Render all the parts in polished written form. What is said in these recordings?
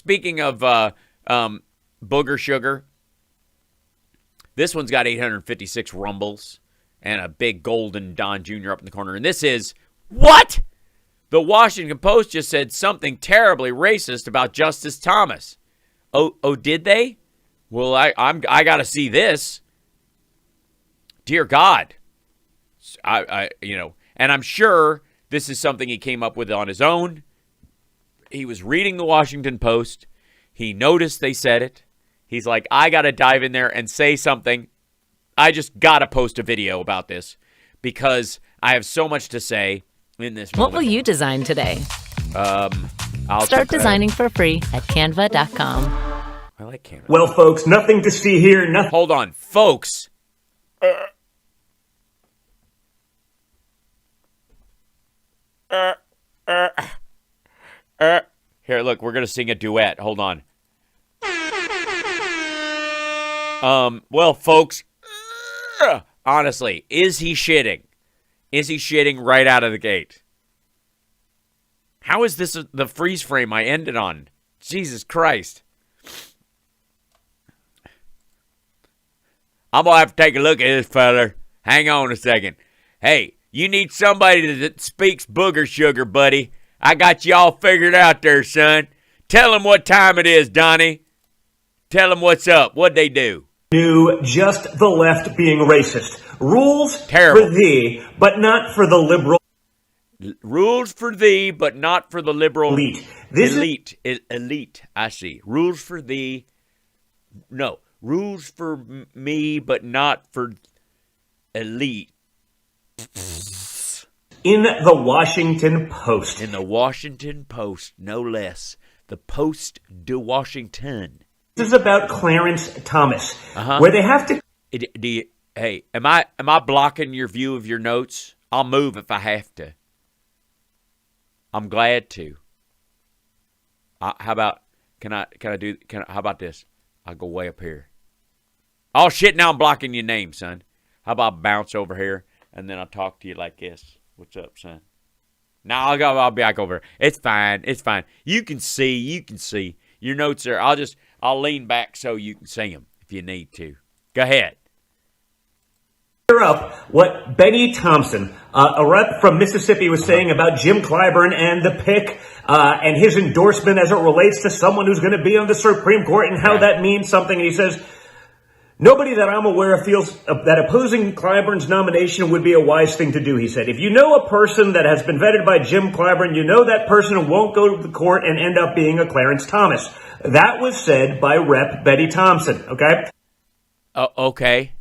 speaking of booger sugar, this one's got 856 rumbles and a big golden Don Jr. up in the corner. And this is, what? The Washington Post just said something terribly racist about Justice Thomas. Oh, did they? Well, I got to see this. Dear God. And I'm sure this is something he came up with on his own. He was reading the Washington Post. He noticed they said it. He's like, I got to dive in there and say something. I just got to post a video about this because I have so much to say in this moment. What will you design today? I'll start designing for free at canva.com. I like Canva. Well, folks, nothing to see here. Nothing. Hold on, folks. Here, look, we're going to sing a duet. Hold on. Well, folks, honestly, is he shitting? Is he shitting right out of the gate? How is this the freeze frame I ended on? Jesus Christ. I'm going to have to take a look at this feller. Hang on a second. Hey, you need somebody that speaks booger sugar, buddy. I got you all figured out there, son. Tell them what time it is, Donnie. Tell them what's up. What'd they do? New, just the left being racist. Rules Terrible. for thee, but not for the liberal. Rules for thee, but not for the liberal elite. Elite, I see. Rules for thee. No. Rules for me, but not for elite. In the Washington Post. In the Washington Post, no less. The Post de Washington. This is about Clarence Thomas, where they have to. Hey, am I blocking your view of your notes? I'll move if I have to. I'm glad to. How about how about this? I'll go way up here. Oh shit! Now I'm blocking your name, son. How about I bounce over here and then I'll talk to you like this? What's up, son? Now I'll be back over. It's fine. You can see. Your notes are. I'll lean back so you can see them if you need to. Go ahead. Up what Benny Thompson, a rep from Mississippi, was saying about Jim Clyburn and the pick and his endorsement as it relates to someone who's going to be on the Supreme Court and how that means something. And he says, nobody that I'm aware of feels that opposing Clyburn's nomination would be a wise thing to do, he said. If you know a person that has been vetted by Jim Clyburn, you know that person won't go to the court and end up being a Clarence Thomas. That was said by Rep. Betty Thompson, okay? Okay.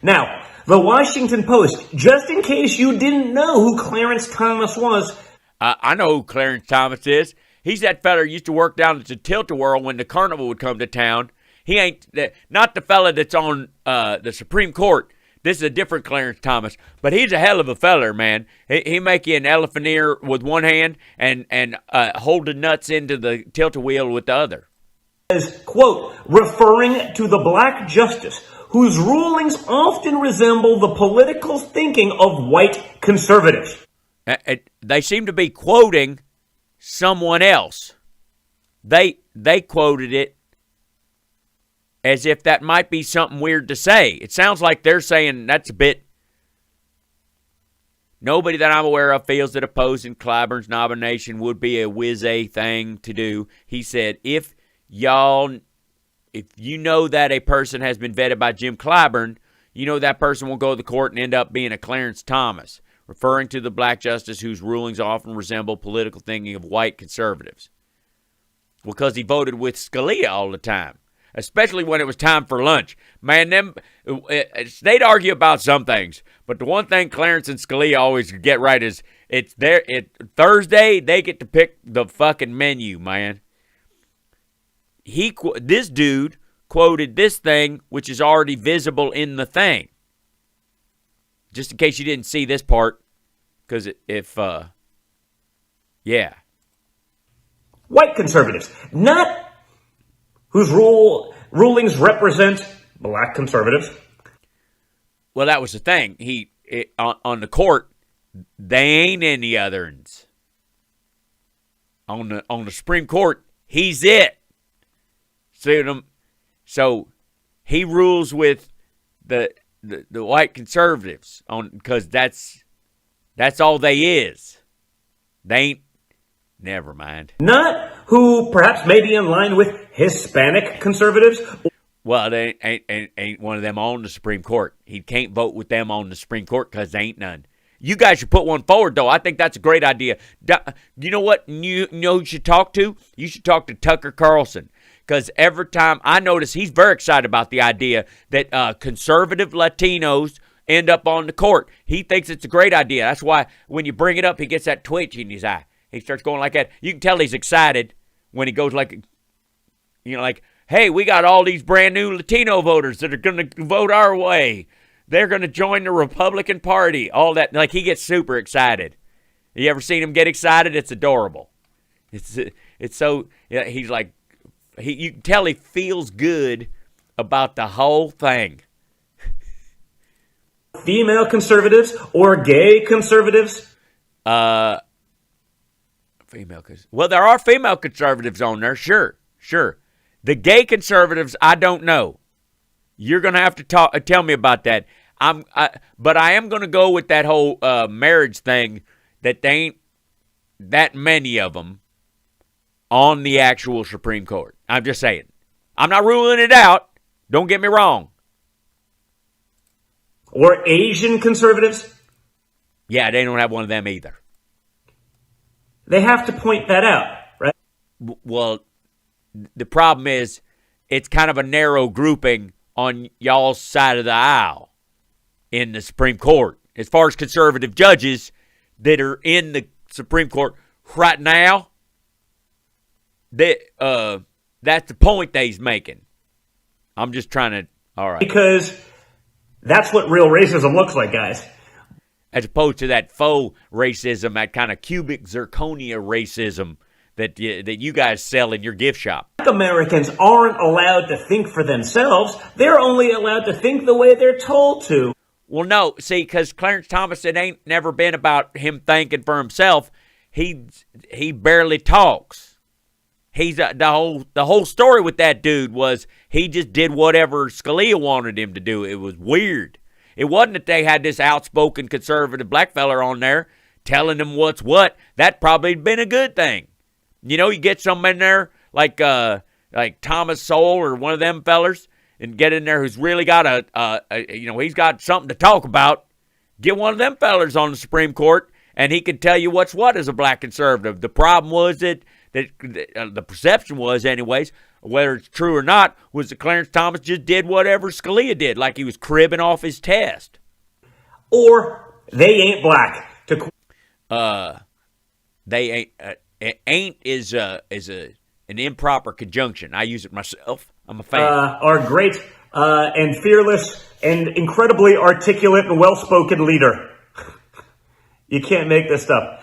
Now, the Washington Post, just in case you didn't know who Clarence Thomas was. I know who Clarence Thomas is. He's that fella who used to work down at the Tilt-A-Whirl when the carnival would come to town. He ain't, not the fella that's on the Supreme Court. This is a different Clarence Thomas. But he's a hell of a feller, man. He make you an elephant ear with one hand and hold the nuts into the tilt-a-wheel with the other. As, quote, referring to the black justice whose rulings often resemble the political thinking of white conservatives. They seem to be quoting someone else. They quoted it as if that might be something weird to say. It sounds like they're saying that's a bit. Nobody that I'm aware of feels that opposing Clyburn's nomination would be a whiz-a thing to do. He said, if you know that a person has been vetted by Jim Clyburn, you know that person will go to the court and end up being a Clarence Thomas, referring to the black justice whose rulings often resemble political thinking of white conservatives. Because he voted with Scalia all the time, especially when it was time for lunch. Man, they'd argue about some things, but the one thing Clarence and Scalia always get right is Thursday, they get to pick the fucking menu, man. This dude quoted this thing, which is already visible in the thing. Just in case you didn't see this part, because White conservatives, not whose rulings represent black conservatives. Well, that was the thing. On the court, they ain't any others. on the Supreme Court, he's it. See them? So he rules with the white conservatives because that's all they is. They ain't. Never mind. Not who perhaps may be in line with Hispanic conservatives. Well, they ain't one of them on the Supreme Court. He can't vote with them on the Supreme Court because there ain't none. You guys should put one forward, though. I think that's a great idea. You know what you know you should talk to? You should talk to Tucker Carlson. Because every time I notice he's very excited about the idea that conservative Latinos end up on the court. He thinks it's a great idea. That's why when you bring it up, he gets that twitch in his eye. He starts going like that. You can tell he's excited when he goes like, like, hey, we got all these brand new Latino voters that are going to vote our way. They're going to join the Republican Party. All that. Like, he gets super excited. You ever seen him get excited? It's adorable. It's so, yeah, he's like, you can tell he feels good about the whole thing. Female conservatives or gay conservatives? Well, there are female conservatives on there, sure. The gay conservatives, I don't know. You're going to have to tell me about that. But I am going to go with that whole marriage thing that they ain't that many of them on the actual Supreme Court. I'm just saying. I'm not ruling it out. Don't get me wrong. Or Asian conservatives? Yeah, they don't have one of them either. They have to point that out, right? Well, the problem is it's kind of a narrow grouping on y'all's side of the aisle in the Supreme Court. As far as conservative judges that are in the Supreme Court right now, that's the point that he's making. I'm just trying to, all right. Because that's what real racism looks like, guys. As opposed to that faux racism, that kind of cubic zirconia racism that you guys sell in your gift shop. Americans aren't allowed to think for themselves. They're only allowed to think the way they're told to. Well, no, see, because Clarence Thomas, it ain't never been about him thinking for himself. He barely talks. He's the whole story with that dude was he just did whatever Scalia wanted him to do. It was weird. It wasn't that they had this outspoken conservative black feller on there telling them what's what. That probably been a good thing. You know, you get some in there like Thomas Sowell or one of them fellers and get in there who's really got he's got something to talk about. Get one of them fellers on the Supreme Court and he can tell you what's what as a black conservative. The problem was that the perception was anyways, whether it's true or not, was that Clarence Thomas just did whatever Scalia did, like he was cribbing off his test. Or they ain't black. They ain't is an improper conjunction. I use it myself. I'm a fan. Our great and fearless and incredibly articulate and well-spoken leader. You can't make this up.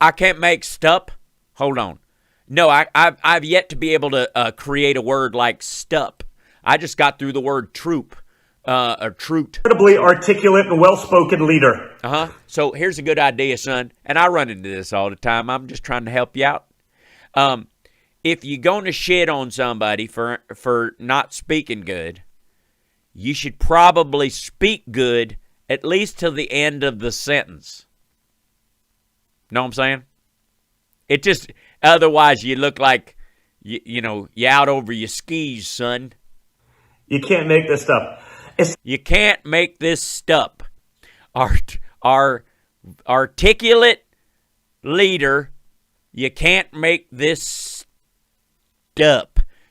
I can't make stup. Hold on. No, I've yet to be able to create a word like stup. I just got through the word troop, or trooped. Incredibly articulate and well-spoken leader. So here's a good idea, son, and I run into this all the time. I'm just trying to help you out. If you're going to shit on somebody for not speaking good, you should probably speak good at least till the end of the sentence. Know what I'm saying? It just, otherwise you look like, you out over your skis, son. You can't make this up. You can't make this stuff. Our articulate leader, you can't make this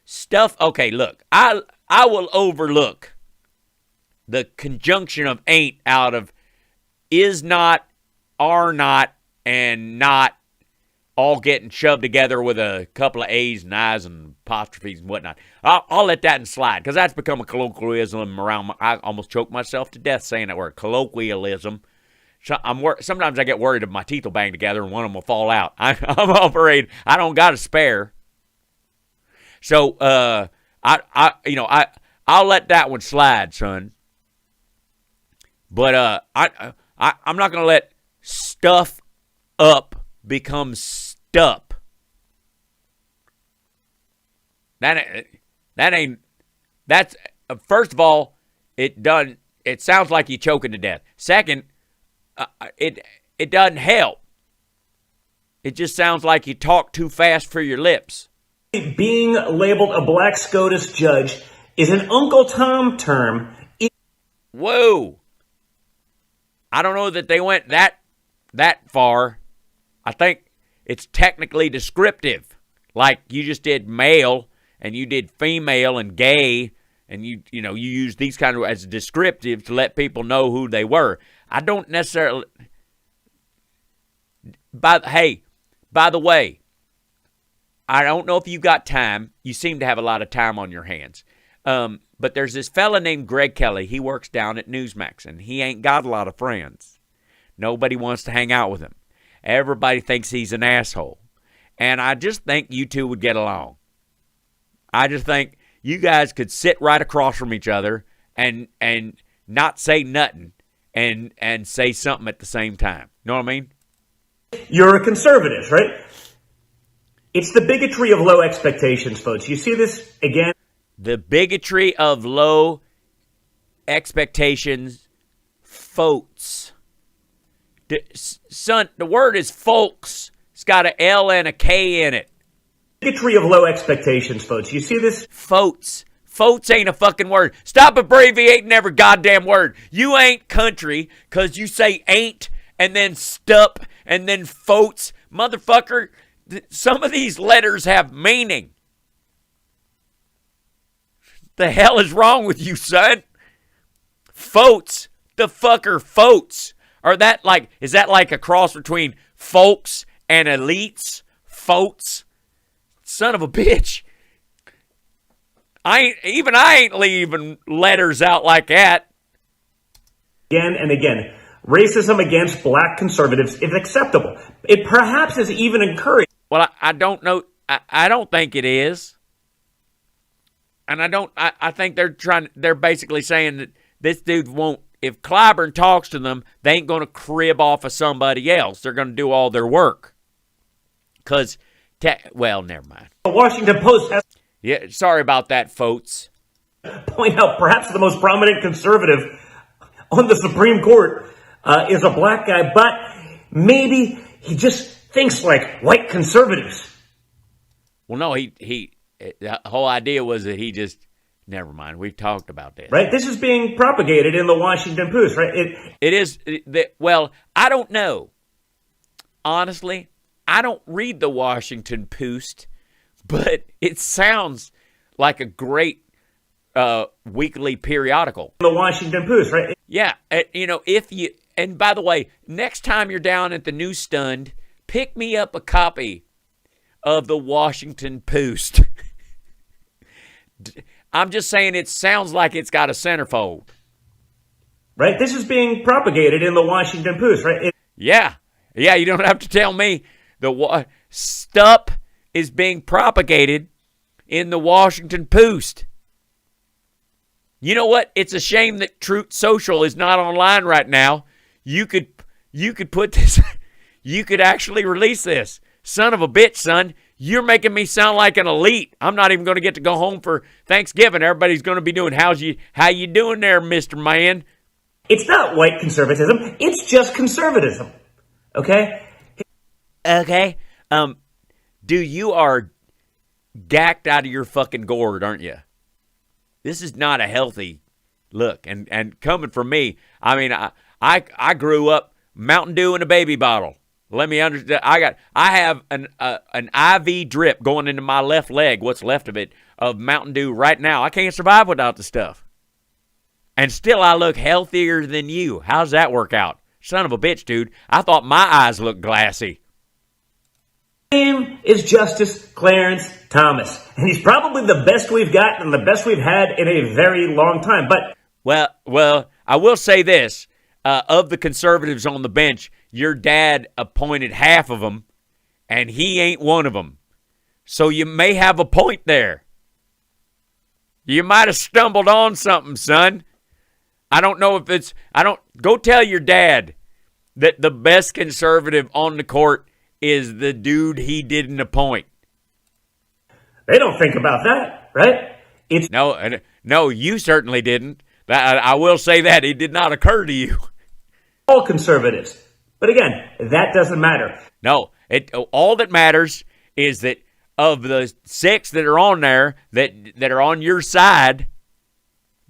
stuff. Okay, look, I will overlook the conjunction of ain't out of is not, are not, and not all getting shoved together with a couple of A's and I's and apostrophes and whatnot. I'll let that slide because that's become a colloquialism around. I almost choked myself to death saying that word, colloquialism. So sometimes I get worried if my teeth will bang together and one of them will fall out. I'm afraid I don't got a spare. So I'll let that one slide, son. But I'm not gonna let stuff up become stup. That's first of all, it sounds like you choking to death. Second, it doesn't help. It just sounds like you talk too fast for your lips. Being labeled a black SCOTUS judge is an Uncle Tom term. Whoa. I don't know that they went that far. I think it's technically descriptive. Like you just did male and you did female and gay, and you use these kind of as descriptive to let people know who they were. I don't necessarily. By the way, I don't know if you got time. You seem to have a lot of time on your hands. But there's this fella named Greg Kelly. He works down at Newsmax, and he ain't got a lot of friends. Nobody wants to hang out with him. Everybody thinks he's an asshole. And I just think you two would get along. I just think you guys could sit right across from each other and not say nothing and say something at the same time. Know what I mean? You're a conservative, right? It's the bigotry of low expectations, folks. You see this again? The bigotry of low expectations, folks. Son, the word is folks. It's got an L and a K in it. Bigotry of low expectations, folks. You see this? Folks. Folks ain't a fucking word. Stop abbreviating every goddamn word. You ain't country because you say ain't and then stup and then folks. Motherfucker, some of these letters have meaning. The hell is wrong with you, son? Folks. The fucker folks. Is that like a cross between folks and elites? Folks. Son of a bitch. I ain't leaving letters out like that. Again and again, racism against black conservatives is acceptable. It perhaps is even encouraged. Well, I don't know. I don't think it is. And I think they're basically saying that this dude won't, if Clyburn talks to them, they ain't going to crib off of somebody else. They're going to do all their work. Because, never mind. The Washington Post has sorry about that, folks. Point out perhaps the most prominent conservative on the Supreme Court is a black guy, but maybe he just thinks like white conservatives. Well, no, the whole idea was that he just, never mind. We've talked about this. Right? This is being propagated in the Washington Post, right? It is. I don't know. Honestly, I don't read the Washington Post, but it sounds like a great weekly periodical. The Washington Post, right? Yeah. And by the way, next time you're down at the newsstand, pick me up a copy of the Washington Post. I'm just saying it sounds like it's got a centerfold. Right? This is being propagated in the Washington Post, right? Yeah, you don't have to tell me. The stuff is being propagated in the Washington Post. You know what? It's a shame that Truth Social is not online right now. You could put this, you could actually release this. Son of a bitch, son. You're making me sound like an elite. I'm not even going to get to go home for Thanksgiving. Everybody's going to be doing, how you doing there, Mr. Man? It's not white conservatism. It's just conservatism. Okay? Okay. Dude, you are gacked out of your fucking gourd, aren't you? This is not a healthy look. And coming from me, I mean, I grew up Mountain Dew in a baby bottle. Let me understand. I have an IV drip going into my left leg, what's left of it, of Mountain Dew right now. I can't survive without the stuff. And still I look healthier than you. How's that work out? Son of a bitch, dude. I thought my eyes looked glassy. His name is Justice Clarence Thomas. And he's probably the best we've got and the best we've had in a very long time. But Well, I will say this. Of the conservatives on the bench, your dad appointed half of them, and he ain't one of them. So you may have a point there. You might have stumbled on something, son. I don't know if go tell your dad that the best conservative on the court is the dude he didn't appoint. They don't think about that, right? It's No, you certainly didn't. I will say that. It did not occur to you. all conservatives. But again, that doesn't matter. No, all that matters is that of the 6 that are on there that are on your side,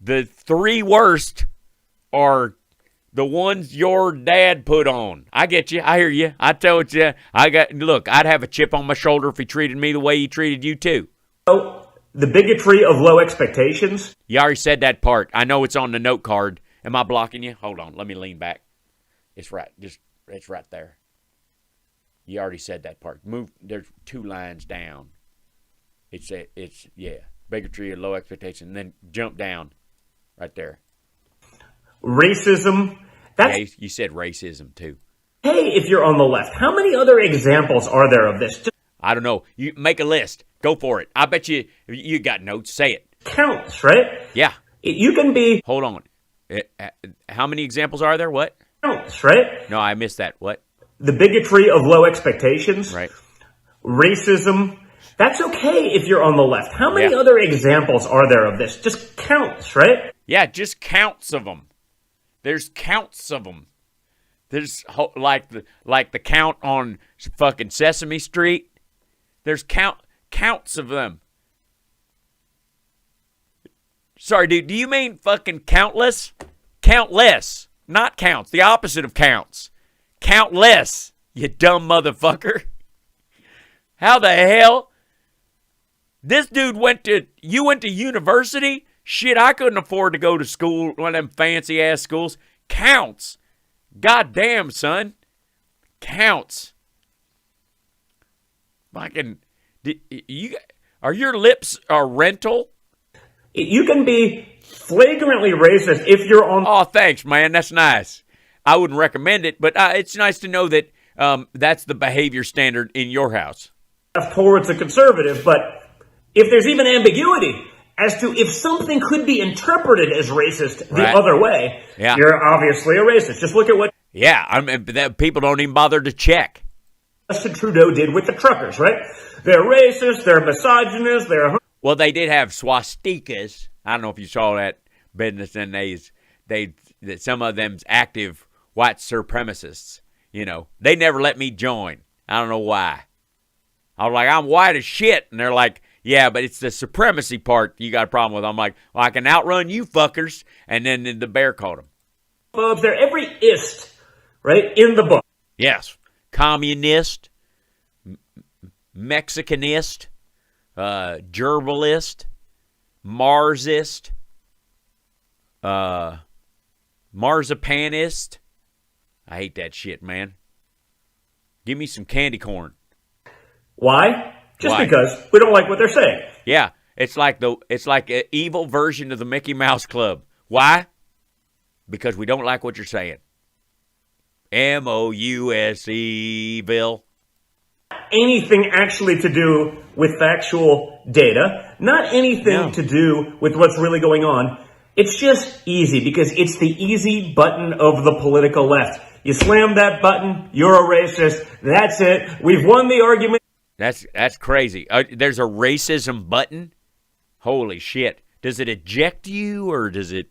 the 3 worst are the ones your dad put on. I get you. I hear you. I told you. Look, I'd have a chip on my shoulder if he treated me the way he treated you too. So, the bigotry of low expectations. You already said that part. I know it's on the note card. Am I blocking you? Hold on. Let me lean back. It's right. It's right there. You already said that part. Move. There's 2 lines down. It's bigotry of low expectations. And then jump down right there. Racism. You said racism too. Hey, if you're on the left, how many other examples are there of this? Just I don't know. You make a list. Go for it. I bet you got notes. Say it. counts, right? Yeah. You can be Hold on. How many examples are there? What? counts, right? No, I missed that. What? The bigotry of low expectations. Right. Racism. That's okay if you're on the left. How many other examples are there of this? Just counts, right? Yeah, just counts of them. There's counts of them. There's like the count on fucking Sesame Street. There's counts of them. Sorry, dude. Do you mean fucking countless? Countless, not counts. The opposite of counts. Countless. You dumb motherfucker. How the hell? This dude went to university? Shit, I couldn't afford to go to school, one of them fancy ass schools. Counts. God damn, son. Counts. Fucking, are your lips a rental? You can be flagrantly racist if you're on. Oh, thanks, man. That's nice. I wouldn't recommend it, but it's nice to know that that's the behavior standard in your house. Towards a conservative, but if there's even ambiguity as to if something could be interpreted as racist the other way, you're obviously a racist. Just look at what people don't even bother to check. Justin Trudeau did with the truckers, right? They're racist, they're misogynist, they're... Well, they did have swastikas. I don't know if you saw that business, and that some of them's active white supremacists. You know, they never let me join. I don't know why. I was like, I'm white as shit, and they're like, yeah, but it's the supremacy part you got a problem with. I'm like, well, I can outrun you fuckers, and then the bear caught him. They're every ist, right, in the book. Yes, communist, Mexicanist, gerbilist, Marsist, marzipanist. I hate that shit, man. Give me some candy corn. Why? Just Why? because we don't like what they're saying. Yeah, it's like an evil version of the Mickey Mouse Club. Why? Because we don't like what you're saying. M-O-U-S-E, Bill. Anything actually to do with factual data, not anything to do with what's really going on. It's just easy because it's the easy button of the political left. You slam that button, you're a racist. That's it. We've won the argument. That's crazy. There's a racism button? Holy shit. Does it eject you, or is it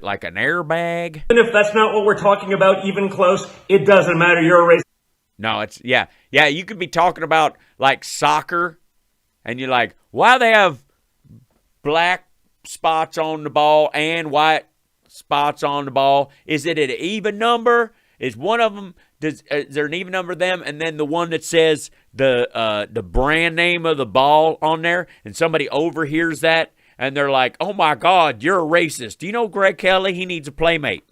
like an airbag? And if that's not what we're talking about even close, it doesn't matter. You're a racist. No, it's, yeah, you could be talking about, like, soccer, and you're like, why they have black spots on the ball and white spots on the ball? Is it an even number? Is one of them, is there an even number of them? And then the one that says the brand name of the ball on there, and somebody overhears that, and they're like, oh, my God, you're a racist. Do you know Greg Kelly? He needs a playmate.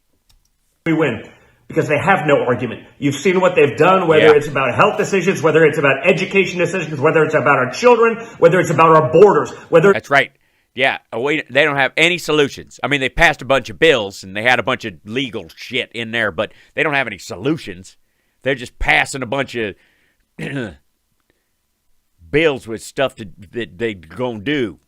We win. Because they have no argument. You've seen what they've done, whether it's about health decisions, whether it's about education decisions, whether it's about our children, whether it's about our borders, whether... That's right. Yeah, they don't have any solutions. I mean, they passed a bunch of bills, and they had a bunch of legal shit in there, but they don't have any solutions. They're just passing a bunch of bills with stuff that they're going to do.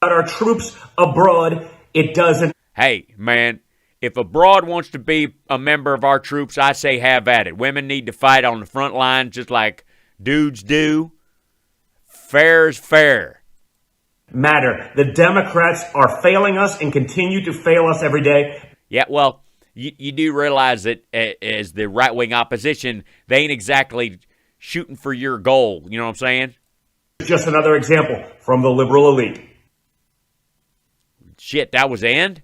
About our troops abroad, it doesn't... Hey, man, If a broad wants to be a member of our troops, I say have at it. Women need to fight on the front line just like dudes do. Fair is fair. Matter. The Democrats are failing us and continue to fail us every day. Yeah, well, you do realize that as the right-wing opposition, they ain't exactly shooting for your goal. You know what I'm saying? Just another example from the liberal elite. Shit, that was the end?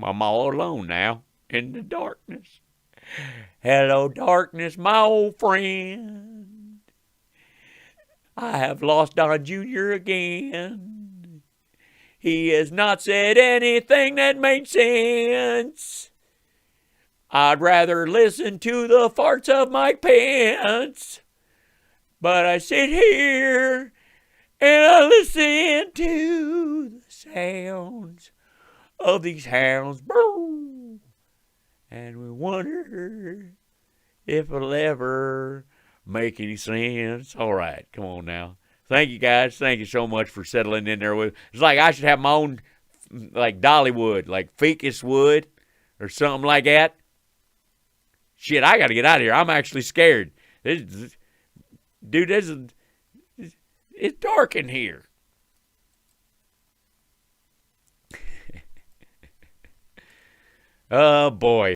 I'm all alone now in the darkness. Hello, darkness, my old friend. I have lost Don Jr. again. He has not said anything that made sense. I'd rather listen to the farts of Mike Pence. But I sit here and I listen to the sounds of these hounds. And we wonder if it'll ever make any sense. All right, come on now. Thank you, guys. Thank you so much for settling in there with. It's like I should have my own, like Dollywood, like Ficus Wood, or something like that. Shit, I got to get out of here. I'm actually scared. Dude, it's dark in here. Oh boy.